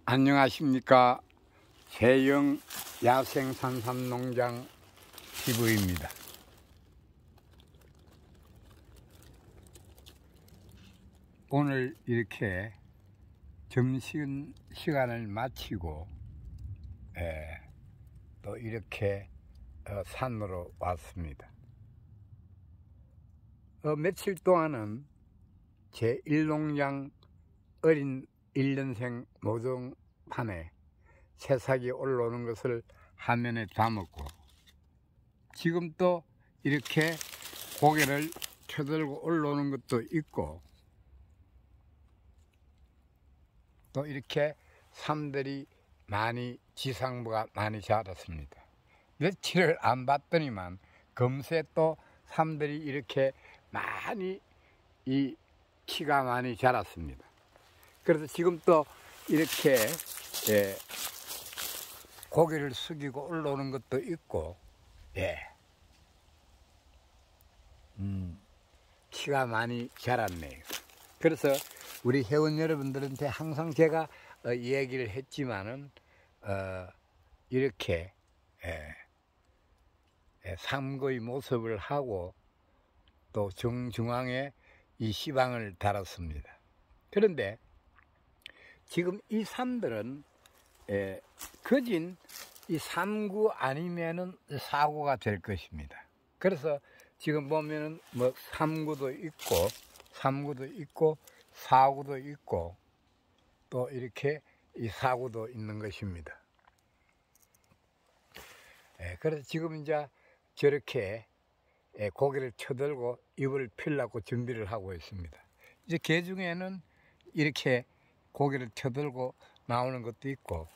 안녕하십니까. 세영 야생산삼농장 TV입니다. 오늘 이렇게 점심 시간을 마치고 또 이렇게 산으로 왔습니다. 며칠 동안은 제 1농장 어린 1년생 모종판에 새싹이 올라오는 것을 화면에 담았고, 지금 또 이렇게 고개를 켜들고 올라오는 것도 있고, 또 이렇게 삼들이 많이 지상부가 많이 자랐습니다. 며칠을 안 봤더니만 금세 또 삼들이 이렇게 많이 이 키가 많이 자랐습니다. 그래서 지금 또 이렇게 고개를 숙이고 올라오는 것도 있고, 키가 많이 자랐네요. 그래서 우리 회원 여러분들한테 항상 제가 얘기를 했지만은 이렇게 삼고의 모습을 하고 또 정중앙에 이 시방을 달았습니다. 그런데 지금 이 삼들은 거진 이 3구 아니면은 4구가 될 것입니다. 그래서 지금 보면은 뭐 3구도 있고 3구도 있고 4구도 있고 또 이렇게 이 4구도 있는 것입니다. 그래서 지금 이제 저렇게 고개를 쳐들고 입을 펴려고 준비를 하고 있습니다. 이제 개 중에는 이렇게 고개를 쳐들고 나오는 것도 있고,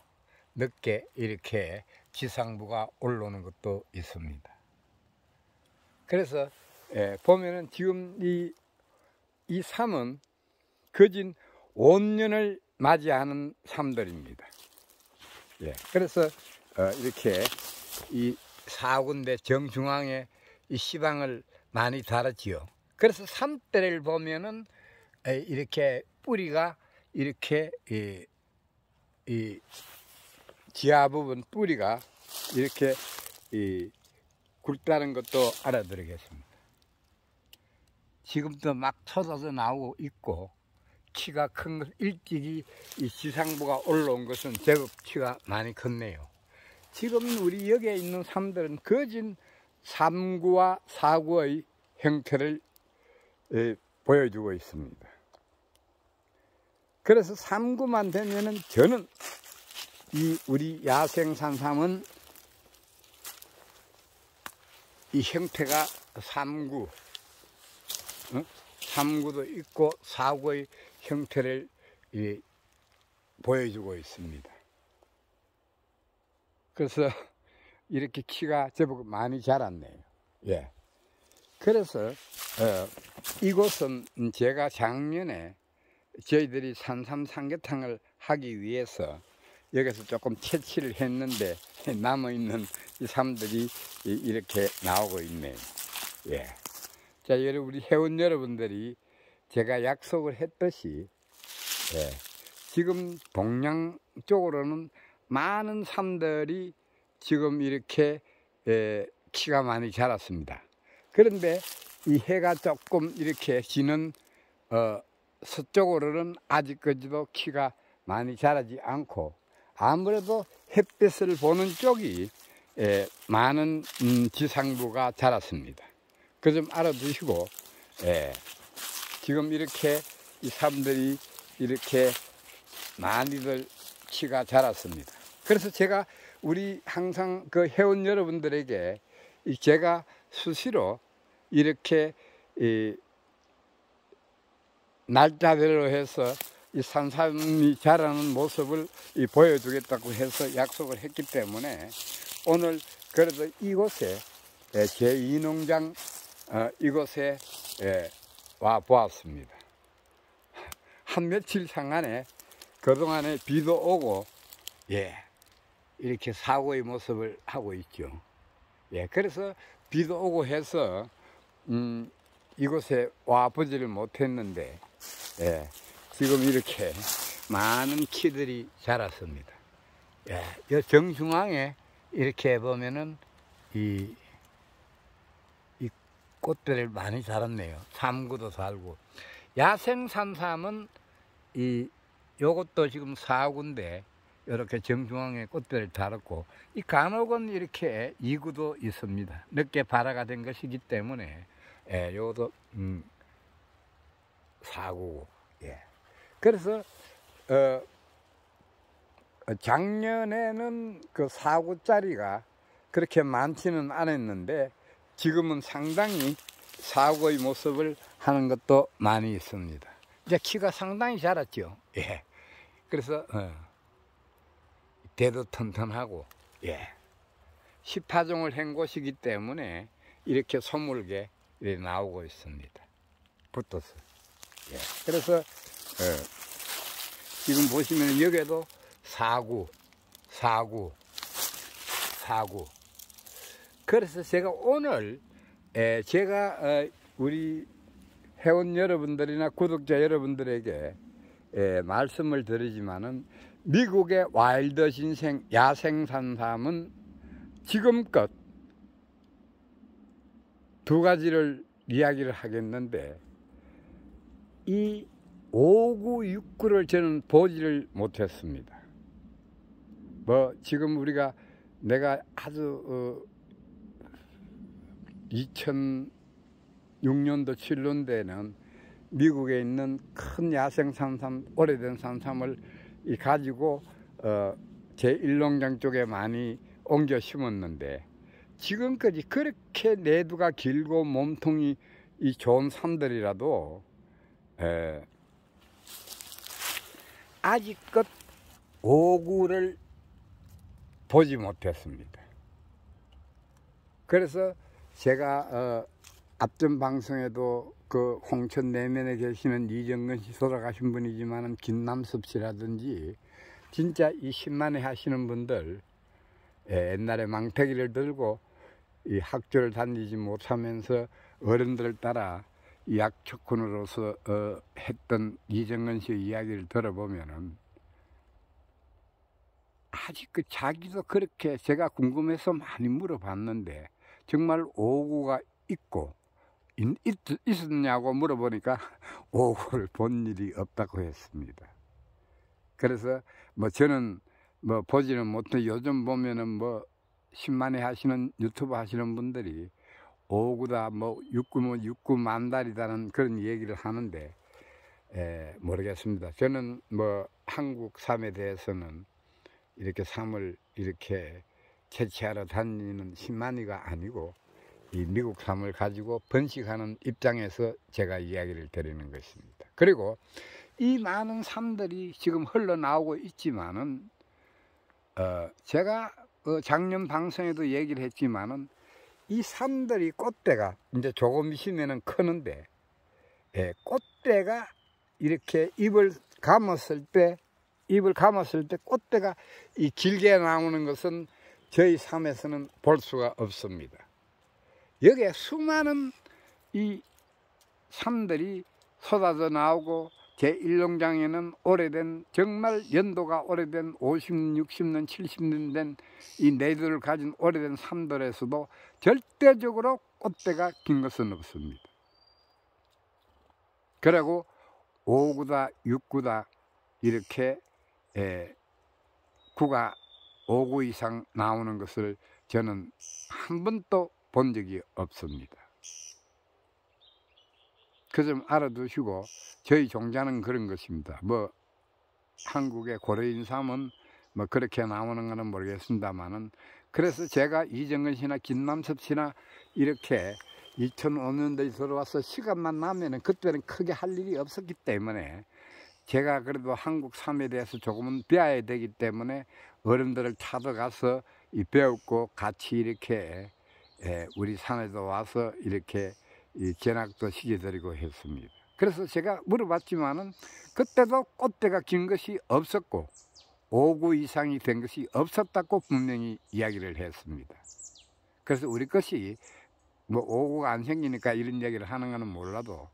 늦게 이렇게 지상부가 올라오는 것도 있습니다. 그래서 보면은 지금 이 삼은 거진 5년을 맞이하는 삼들입니다. 그래서 이렇게 이 4군데 정중앙에 이 시방을 많이 달았지요. 그래서 삼대를 보면은 이렇게 뿌리가 이렇게 이 지하 부분 뿌리가 이렇게 굵다는 것도 알아들으겠습니다. 지금도 막 쏟아져 나오고 있고, 키가 큰 것, 일찍이 이 지상부가 올라온 것은 제법 키가 많이 컸네요. 지금 우리 여기에 있는 삼들은 거진 3구와 4구의 형태를 보여주고 있습니다. 그래서 3구만 되면은 저는 이 우리 야생산삼은 이 형태가 3구, 3구도 있고 4구의 형태를 보여주고 있습니다. 그래서 이렇게 키가 제법 많이 자랐네요. 그래서 이곳은 제가 작년에 저희들이 산삼 삼계탕을 하기 위해서 여기서 조금 채취를 했는데 남아있는 이 삼들이 이렇게 나오고 있네요. 자, 우리 회원 여러분들이 제가 약속을 했듯이 지금 동양 쪽으로는 많은 삼들이 지금 이렇게 키가 많이 자랐습니다. 그런데 이 해가 조금 이렇게 지는 서쪽으로는 아직까지도 키가 많이 자라지 않고, 아무래도 햇빛을 보는 쪽이 많은 지상부가 자랐습니다. 그 좀 알아두시고, 지금 이렇게 이 삼들이 이렇게 많이들 키가 자랐습니다. 그래서 제가 우리 항상 그 회원 여러분들에게 제가 수시로 이렇게 날짜별로 해서 이 산삼이 자라는 모습을 보여주겠다고 해서 약속을 했기 때문에 오늘 그래도 이곳에 제2농장 이곳에 와 보았습니다. 한 며칠 상간에 그동안에 비도 오고 이렇게 사고의 모습을 하고 있죠. 그래서 비도 오고 해서 이곳에 와 보지를 못했는데 지금 이렇게 많은 키들이 자랐습니다. 예, 이 정중앙에 이렇게 보면은 이 꽃들을 많이 자랐네요. 삼구도 살고. 야생 산삼은 요것도 지금 4구인데 이렇게 정중앙에 꽃들을 달았고, 이 간혹은 이렇게 2구도 있습니다. 늦게 발화가 된 것이기 때문에 요것도 4구고. 예. 그래서 작년에는 그 4구짜리가 그렇게 많지는 않았는데 지금은 상당히 4구의 모습을 하는 것도 많이 있습니다. 이제 키가 상당히 자랐죠. 예. 그래서 대도 튼튼하고, 예. 10화종을 한 곳이기 때문에 이렇게 소물게 이렇게 나오고 있습니다. 붙어서. 예. 그래서 지금 보시면 여기에도 4구. 그래서 제가 오늘 제가 우리 회원 여러분들이나 구독자 여러분들에게 말씀을 드리지만은, 미국의 와일드 진생 야생 산삼은 지금껏 두 가지를 이야기를 하겠는데, 이 5구, 6구를 저는 보지를 못했습니다. 뭐 지금 내가 아주 2006년도 7년대는 미국에 있는 큰 야생 산삼, 오래된 산삼을 가지고 제 일농장 쪽에 많이 옮겨 심었는데, 지금까지 그렇게 내두가 길고 몸통이 좋은 산들이라도 아직껏 5구를 보지 못했습니다. 그래서 제가 앞전 방송에도 그 홍천 내면에 계시는 이정근 씨, 돌아가신 분이지만은 김남섭 씨라든지 진짜 이 10만회 하시는 분들, 옛날에 망태기를 들고 이 학교를 다니지 못하면서 어른들을 따라 이 약초꾼으로서 했던 이정근 씨의 이야기를 들어보면은 아직 자기도 그렇게, 제가 궁금해서 많이 물어봤는데 정말 5구가 있고 있었냐고 물어보니까 5구를 본 일이 없다고 했습니다. 그래서 뭐 저는 뭐 보지는 못해. 요즘 보면은 뭐 10만회 하시는 유튜브 하시는 분들이 5구다, 뭐 6구 만달이다는 그런 얘기를 하는데 모르겠습니다. 저는 뭐 한국 삶에 대해서는 이렇게 삶을 이렇게 채취하러 다니는 10만이가 아니고 이 미국 삶을 가지고 번식하는 입장에서 제가 이야기를 드리는 것입니다. 그리고 이 많은 삶들이 지금 흘러나오고 있지만은 제가 작년 방송에도 얘기를 했지만은 이 산들이 꽃대가 이제 조금 있으면은 크는데, 꽃대가 이렇게 잎을 감았을 때 꽃대가 이 길게 나오는 것은 저희 삶에서는 볼 수가 없습니다. 여기에 수많은 이 삶들이 쏟아져 나오고, 제 일농장에는 오래된, 정말 연도가 오래된 50, 60년, 70년 된 이 내두를 가진 오래된 산들에서도 절대적으로 꽃대가 긴 것은 없습니다. 그리고 5구다, 6구다 이렇게 구가 5구 이상 나오는 것을 저는 한 번도 본 적이 없습니다. 그 점 알아두시고, 저희 종자는 그런 것입니다. 뭐 한국의 고려인삼은 뭐 그렇게 나오는 거는 모르겠습니다만은, 그래서 제가 이정근 씨나 김남섭 씨나 이렇게 2005년도에 들어와서 시간만 나면은, 그때는 크게 할 일이 없었기 때문에 제가 그래도 한국 삶에 대해서 조금은 배워야 되기 때문에 어른들을 찾아가서 배웠고, 같이 이렇게 우리 산에도 와서 이렇게 견학도 시켜드리고 했습니다. 그래서 제가 물어봤지만은 그때도 꽃대가 긴 것이 없었고 5구 이상이 된 것이 없었다고 분명히 이야기를 했습니다. 그래서 우리 것이 뭐 5구가 안 생기니까 이런 얘기를 하는 거는 몰라도,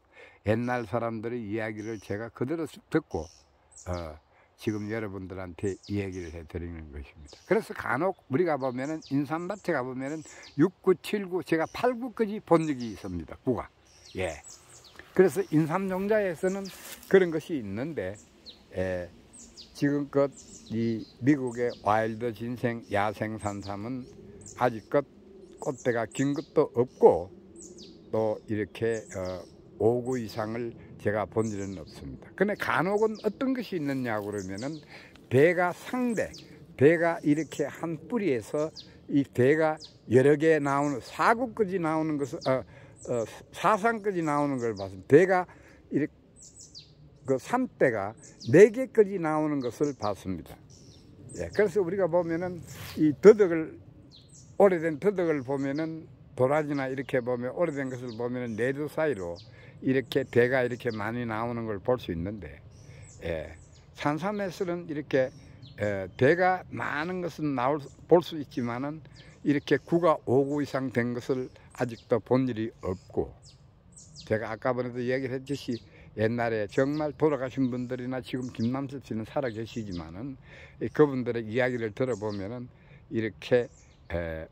옛날 사람들의 이야기를 제가 그대로 듣고 지금 여러분들한테 이야기를 해드리는 것입니다. 그래서 간혹 우리가 보면은 인삼밭에 가보면은 6, 9, 7, 9 제가 8, 9까지 본 적이 있습니다. 9가. 예. 그래서 인삼농자에서는 그런 것이 있는데 지금껏 이 미국의 와일드 진생 야생 산삼은 아직껏 꽃대가 긴 것도 없고 또 이렇게 5구 이상을 제가 본 일은 없습니다. 근데 간혹은 어떤 것이 있느냐고 그러면은 배가 배가 이렇게 한 뿌리에서 이 배가 여러 개 나오는 4구까지 나오는 것을 4상까지 나오는 걸 봐서 배가 이렇게 그 3대가 4개까지 나오는 것을 봤습니다. 예, 그래서 우리가 보면은 이 오래된 더덕을 보면은 도라지나 이렇게 보면 오래된 것을 보면은 네두 사이로 이렇게 배가 이렇게 많이 나오는 걸 볼 수 있는데, 산삼에서는 이렇게 배가 많은 것은 볼 수 있지만은 이렇게 9가 5구 이상 된 것을 아직도 본 일이 없고, 제가 아까번에도 얘기를 했듯이 옛날에 정말 돌아가신 분들이나 지금 김남섭 씨는 살아 계시지만은 그분들의 이야기를 들어보면은 이렇게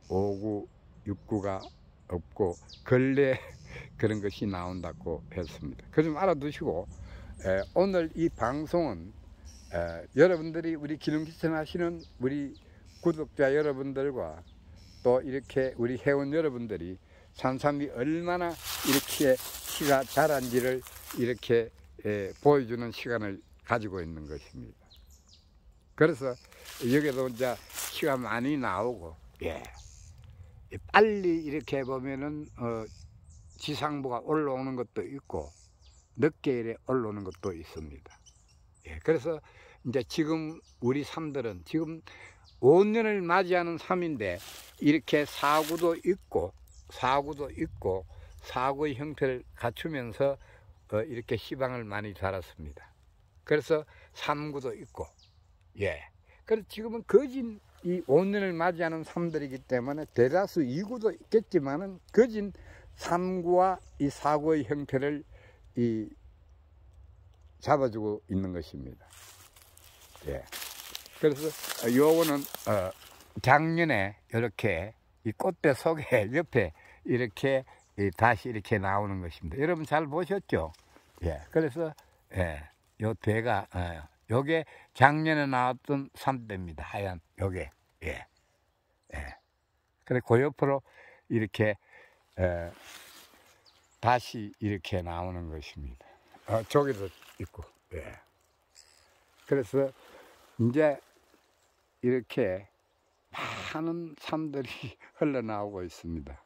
5구, 6구가 없고 근래 그런 것이 나온다고 했습니다. 그 좀 알아두시고 오늘 이 방송은 여러분들이 우리 기능기천 하시는 우리 구독자 여러분들과 또 이렇게 우리 회원 여러분들이 산삼이 얼마나 이렇게 키가 자란지를 이렇게 보여주는 시간을 가지고 있는 것입니다. 그래서 여기도 이제 키가 많이 나오고, 빨리 이렇게 보면은 지상부가 올라오는 것도 있고 늦게 이래 올라오는 것도 있습니다. 그래서 이제 지금 우리 삶들은 지금 5년을 맞이하는 삶인데 이렇게 사구도 있고 사구의 형태를 갖추면서 이렇게 시방을 많이 자랐습니다. 그래서 3구도 있고, 그래서 지금은 거진 이 5년을 맞이하는 삶들이기 때문에 대다수 2구도 있겠지만은 거진 3구와 이 4구의 형태를 잡아주고 있는 것입니다. 그래서 요거는 작년에 이렇게 이 꽃대 속에 옆에 이렇게 다시 이렇게 나오는 것입니다. 여러분 잘 보셨죠? 그래서 요 대가 요게 작년에 나왔던 삼대입니다. 하얀 요게. 그래 그 옆으로 이렇게 다시 이렇게 나오는 것입니다. 저기도 있고. 그래서 이제 이렇게 많은 삶들이 흘러나오고 있습니다.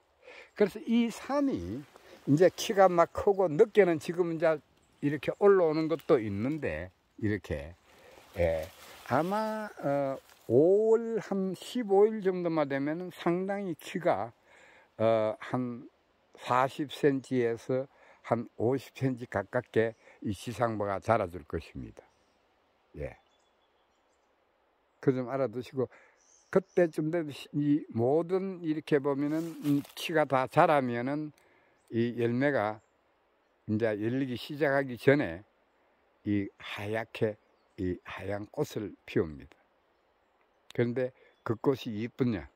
그래서 이 삶이 이제 키가 막 크고 늦게는 지금 이제 이렇게 올라오는 것도 있는데 이렇게 아마 5월 한 15일 정도만 되면 상당히 키가 한 40cm에서 한 50cm 가깝게 이 지상부가 자라줄 것입니다. 그 좀 알아두시고, 그때쯤 되면 이 모든 이렇게 보면은 키가 다 자라면은 이 열매가 이제 열리기 시작하기 전에 이 하얗게 이 하얀 꽃을 피웁니다. 그런데 그 꽃이 이쁘냐?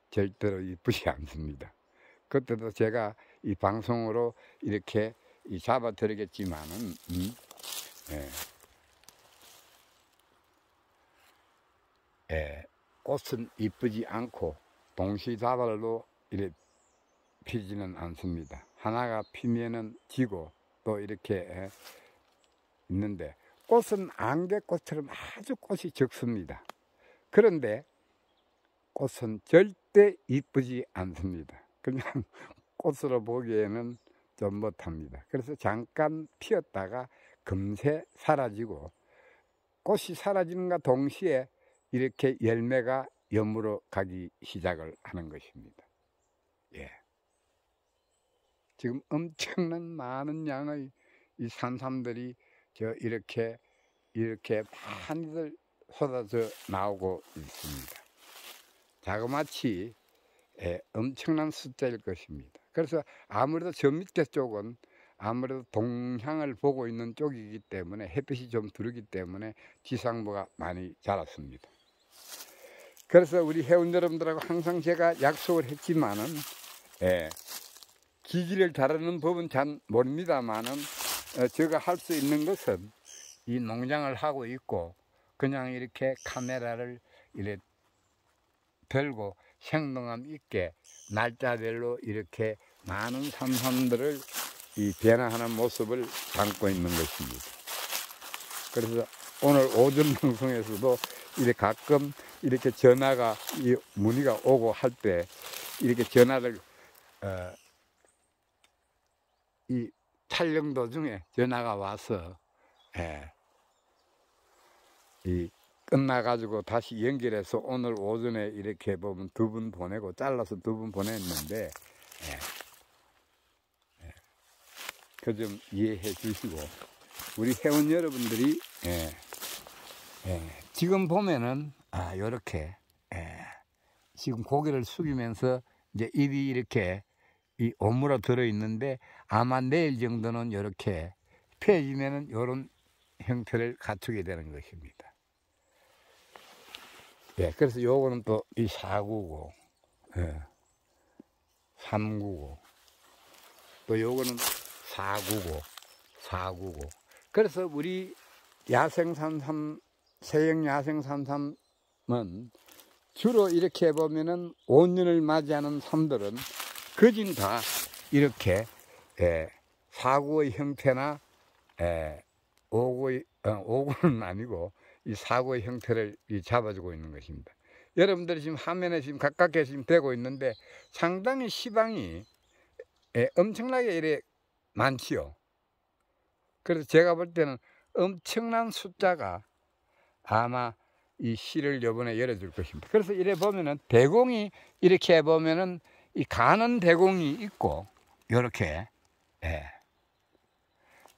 절대로 이쁘지 않습니다. 그때도 제가 이 방송으로 이렇게 잡아 드리겠지만은 꽃은 이쁘지 않고 동시다발로 이렇게 피지는 않습니다. 하나가 피면은 지고 또 이렇게 있는데, 꽃은 안개꽃처럼 아주 꽃이 적습니다. 그런데 꽃은 절대 이쁘지 않습니다. 그냥 꽃으로 보기에는 좀 못합니다. 그래서 잠깐 피었다가 금세 사라지고, 꽃이 사라지는가 동시에 이렇게 열매가 여물어 가기 시작을 하는 것입니다. 지금 엄청난 많은 양의 이 산삼들이 이렇게 많이들 쏟아져 나오고 있습니다. 자그마치 엄청난 숫자일 것입니다. 그래서 아무래도 저 밑에 쪽은 아무래도 동향을 보고 있는 쪽이기 때문에 햇빛이 좀 들어오기 때문에 지상부가 많이 자랐습니다. 그래서 우리 회원 여러분들하고 항상 제가 약속을 했지만은, 기기를 다루는 법은 잘 모릅니다만은, 제가 할 수 있는 것은 이 농장을 하고 있고, 그냥 이렇게 카메라를 이렇게 들고 생동감 있게 날짜별로 이렇게 많은 산삼들을 이 변화하는 모습을 담고 있는 것입니다. 그래서 오늘 오전 방송에서도 이렇게 가끔 이렇게 전화가 문의가 오고 할 때 이렇게 전화를 이 촬영 도중에 전화가 와서 이 끝나가지고 다시 연결해서 오늘 오전에 이렇게 보면 2분 보내고 잘라서 2분 보냈는데 그 점 이해해 주시고 우리 회원 여러분들이 지금 보면은 요렇게 지금 고개를 숙이면서 이제 입이 이렇게 이 오물어 들어 있는데 아마 내일 정도는 이렇게 펴지면은 요런 형태를 갖추게 되는 것입니다. 그래서 요거는 또 이 4구고 3구고 또 요거는 4구고 그래서 우리 야생산삼 세형 야생산삼은 주로 이렇게 보면은 5년을 맞이하는 삼들은 거진 다 이렇게 4구의 형태나 5구는 아니고 이 4구의 형태를 잡아주고 있는 것입니다. 여러분들이 지금 화면에 지금 가깝게 지금 되고 있는데 상당히 시방이 엄청나게 이래 많지요. 그래서 제가 볼 때는 엄청난 숫자가 아마 이 시를 요번에 열어줄 것입니다. 그래서 이래 보면은 대공이 이렇게 보면은 이 가는 대공이 있고 요렇게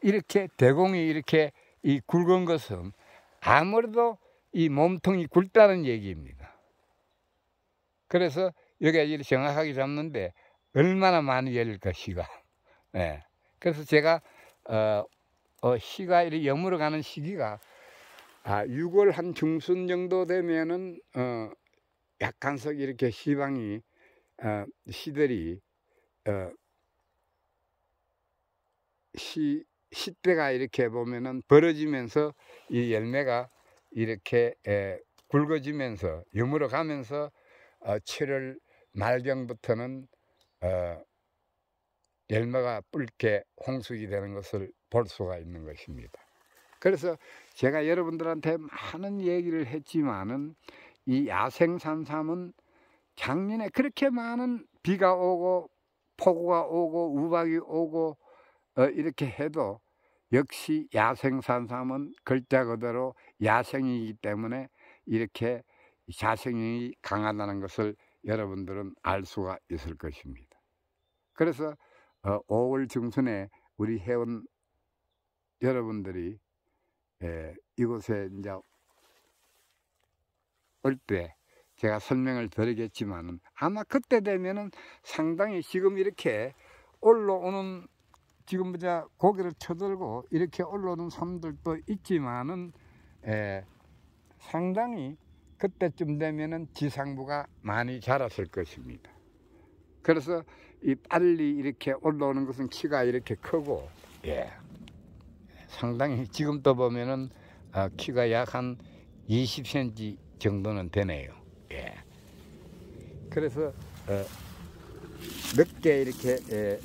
이렇게 대공이 이렇게 이 굵은 것은 아무래도 이 몸통이 굵다는 얘기입니다. 그래서 여기가 이렇게 정확하게 잡는데 얼마나 많이 열릴 것이가. 그래서 제가 시가 이렇게 여물어 가는 시기가 6월 한 중순 정도 되면은 약간씩 이렇게 시방이 시들이 시대가 이렇게 보면은 벌어지면서 이 열매가 이렇게 굵어지면서 여물어 가면서 7월 말경부터는 열매가 붉게 홍숙이 되는 것을 볼 수가 있는 것입니다. 그래서 제가 여러분들한테 많은 얘기를 했지만은 이 야생산삼은 작년에 그렇게 많은 비가 오고 폭우가 오고 우박이 오고 이렇게 해도 역시 야생산삼은 글자 그대로 야생이기 때문에 이렇게 자생이 강하다는 것을 여러분들은 알 수가 있을 것입니다. 그래서 5월 중순에 우리 회원 여러분들이 이곳에 이제 올 때 제가 설명을 드리겠지만은 아마 그때 되면은 상당히 지금 이렇게 올라오는 지금 이제 고개를 쳐들고 이렇게 올라오는 섬들도 있지만은 상당히 그때쯤 되면은 지상부가 많이 자랐을 것입니다. 그래서 이 빨리 이렇게 올라오는 것은 키가 이렇게 크고 상당히 지금 또 보면은 키가 약 한 20cm 정도는 되네요. 그래서 늦게 이렇게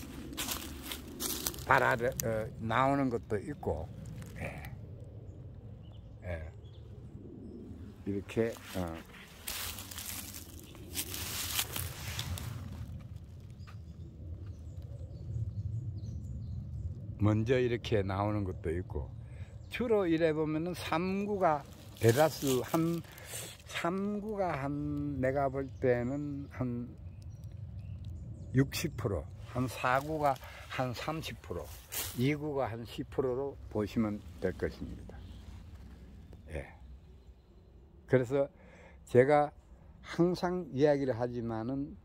발아를 나오는 것도 있고 이렇게 먼저 이렇게 나오는 것도 있고 주로 이래 보면은 3구가 대다수 한 3구가 한 내가 볼 때는 한 60%, 한 4구가 한 30%, 2구가 한 10%로 보시면 될 것입니다. 그래서 제가 항상 이야기를 하지만은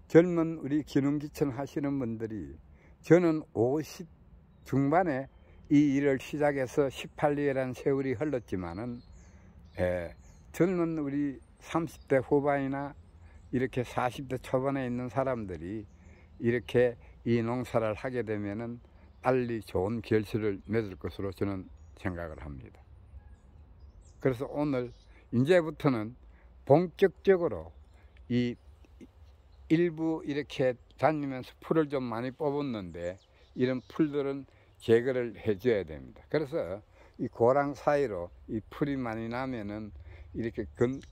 젊은 우리 기농기천 하시는 분들이 저는 중반에 이 일을 시작해서 18년이라는 세월이 흘렀지만은 젊은 우리 30대 후반이나 이렇게 40대 초반에 있는 사람들이 이렇게 이 농사를 하게 되면은 빨리 좋은 결실을 맺을 것으로 저는 생각을 합니다. 그래서 오늘 이제부터는 본격적으로 이 일부 이렇게 다니면서 풀을 좀 많이 뽑았는데 이런 풀들은 제거를 해줘야 됩니다. 그래서 이 고랑 사이로 이 풀이 많이 나면은 이렇게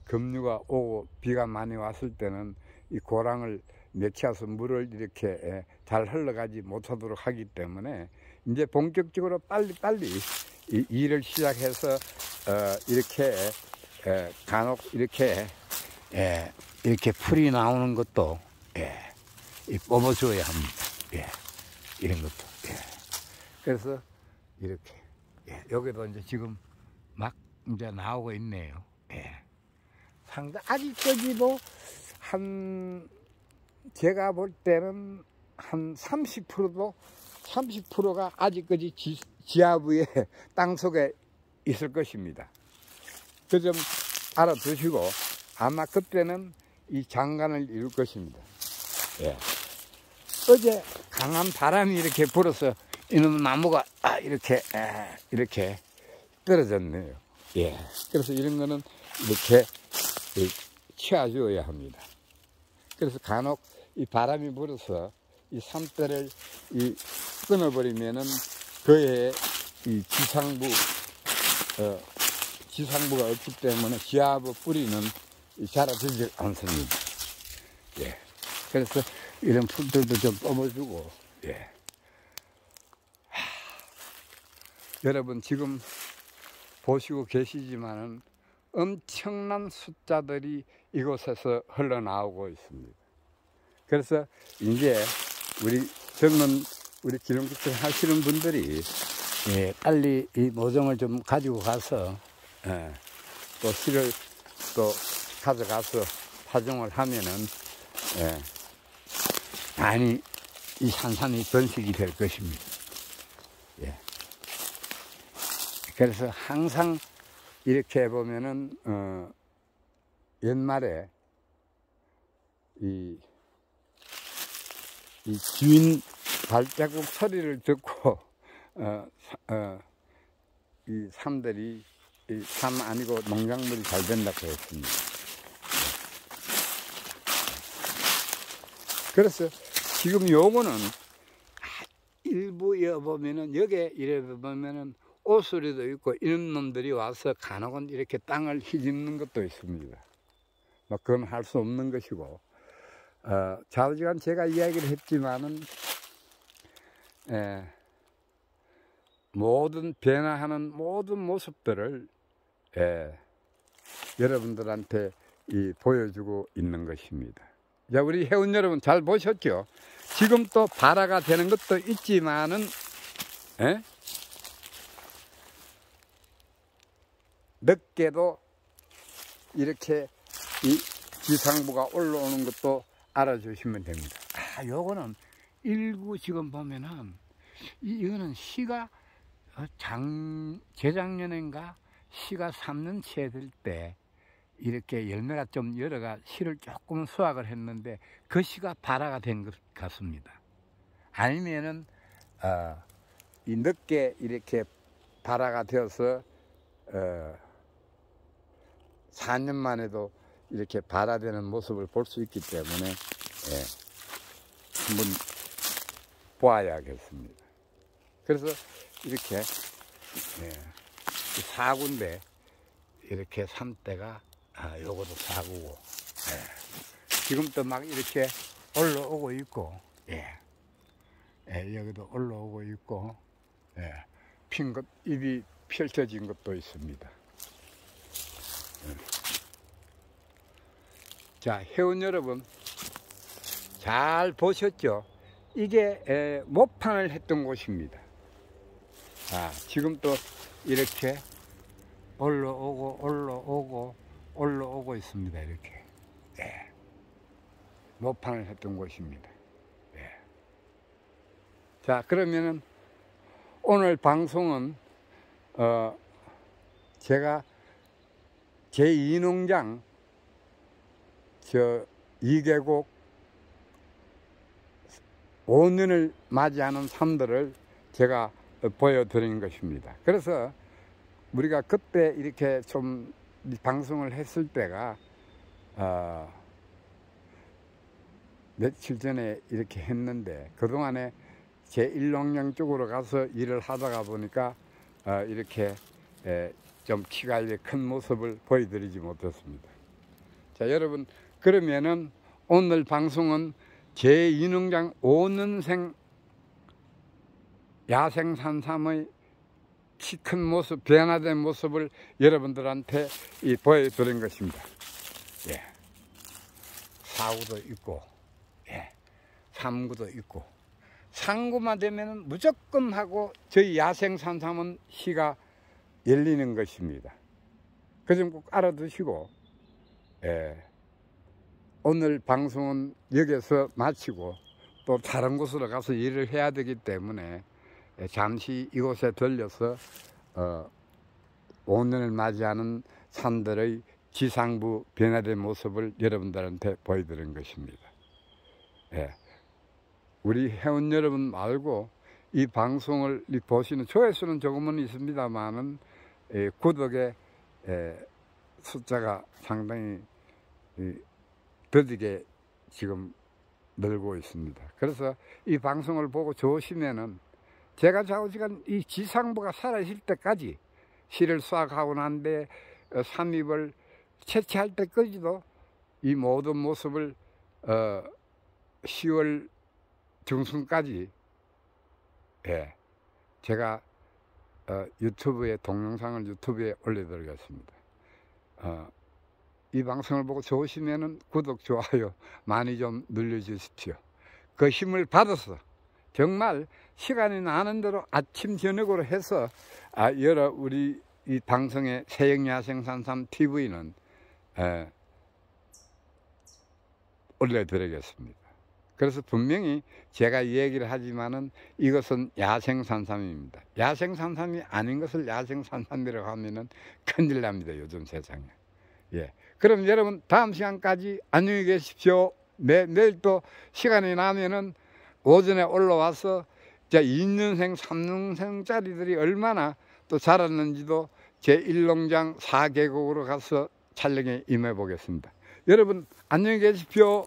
급류가 오고 비가 많이 왔을 때는 이 고랑을 내쳐서 물을 이렇게 잘 흘러가지 못하도록 하기 때문에 이제 본격적으로 빨리 이 일을 시작해서 이렇게 간혹 이렇게 풀이 나오는 것도 뽑아줘야 합니다. 이런 것도. 그래서 이렇게 여기도 이제 지금 막 이제 나오고 있네요. 상당 아직까지도 한 제가 볼 때는 한 30%가 아직까지 지하부에 땅속에 있을 것입니다. 그 점 알아두시고 아마 그때는 이 장관을 이룰 것입니다. 어제 강한 바람이 이렇게 불어서 이놈 나무가 이렇게 떨어졌네요. 그래서 이런 거는 이렇게 치워줘야 합니다. 그래서 간혹 이 바람이 불어서 이 산대를 끊어버리면은 그의 이 지상부가 없기 때문에 지하부 뿌리는 자라들지 않습니다. 그래서 이런 풀들도 좀 뽑아주고, 여러분 지금 보시고 계시지만은 엄청난 숫자들이 이곳에서 흘러나오고 있습니다. 그래서 이제 우리 젊은 우리 기름기증 하시는 분들이 빨리 이 모종을 좀 가지고 가서 또 씨를 또 가져가서 파종을 하면은 많이 이 산산이 번식이 될 것입니다. 그래서 항상 이렇게 보면은 옛말에 이 주인 발자국 소리를 듣고 이 삶들이 이 삶 아니고 농작물이 잘 된다고 했습니다. 그래서 지금 요거는 일부에 보면은 여기에 이래 보면은 오소리도 있고 이런 놈들이 와서 간혹은 이렇게 땅을 휘집는 것도 있습니다. 뭐 그건 할 수 없는 것이고 좌우지간 제가 이야기를 했지만은 모든 변화하는 모든 모습들을 여러분들한테 보여주고 있는 것입니다. 자, 우리 회원 여러분 잘 보셨죠? 지금 또 발화가 되는 것도 있지만은 늦게도 이렇게 이 지상부가 올라오는 것도 알아주시면 됩니다. 요거는 일부 지금 보면은 이거는 씨가 재작년인가 씨가 3년 채 될 때 이렇게 열매가 좀 열어가 씨를 조금 수확을 했는데 그 씨가 발화가 된 것 같습니다. 아니면은 이 늦게 이렇게 발화가 되어서 4년 만에도 이렇게 발화되는 모습을 볼 수 있기 때문에 한번 보아야겠습니다. 그래서 이렇게 사구인데 이렇게 삼대가 요것도 사구고 지금 또 막 이렇게 올라오고 있고 여기도 올라오고 있고 핀 것 잎이 펼쳐진 것도 있습니다. 자, 회원 여러분 잘 보셨죠? 이게 모판을 했던 곳입니다. 지금 또 이렇게 올라오고 있습니다. 이렇게 모판을 했던 곳입니다. 자, 그러면은 오늘 방송은 제가 제2농장 2계곡 5년을 맞이하는 삶들을 제가 보여드린 것입니다. 그래서 우리가 그때 이렇게 좀 방송을 했을 때가 며칠 전에 이렇게 했는데, 그동안에 제1농장 쪽으로 가서 일을 하다가 보니까 이렇게 좀 키가 이렇게 큰 모습을 보여드리지 못했습니다. 자, 여러분, 그러면은 오늘 방송은 제2농장 5년생 야생산삼의 키 큰 모습, 변화된 모습을 여러분들한테 보여드린 것입니다. 예. 4구도 있고, 예. 3구도 있고, 상구만 되면 무조건 하고 저희 야생산삼은 시가 열리는 것입니다. 그 점 꼭 알아두시고, 예. 오늘 방송은 여기서 마치고 또 다른 곳으로 가서 일을 해야 되기 때문에 잠시 이곳에 들려서 5년을 맞이하는 산들의 지상부 변화된 모습을 여러분들한테 보여드린 것입니다. 예. 우리 회원 여러분 말고 이 방송을 보시는 조회수는 조금은 있습니다만은 구독의 숫자가 상당히 더디게 지금 늘고 있습니다. 그래서 이 방송을 보고 좋으시면은 제가 좌우지간 이 지상부가 살아있을 때까지 씨를 수확하고 난데 삼입을 채취할 때까지도 이 모든 모습을 10월 중순까지 제가 유튜브에 동영상을 유튜브에 올려드리겠습니다. 이 방송을 보고 좋으시면은 구독, 좋아요 많이 좀 눌러주십시오. 그 힘을 받아서 정말 시간이 나는 대로 아침 저녁으로 해서 여러 우리 이 방송의 세영야생산삼 TV는 올려드리겠습니다. 그래서 분명히 제가 얘기를 하지만은 이것은 야생산삼입니다. 야생산삼이 아닌 것을 야생산삼이라고 하면은 큰일 납니다, 요즘 세상에. 예. 그럼 여러분 다음 시간까지 안녕히 계십시오. 내일 또 시간이 나면은 오전에 올라와서 2년생, 3년생짜리들이 얼마나 또 자랐는지도 제1농장 4계곡으로 가서 촬영에 임해 보겠습니다. 여러분 안녕히 계십시오.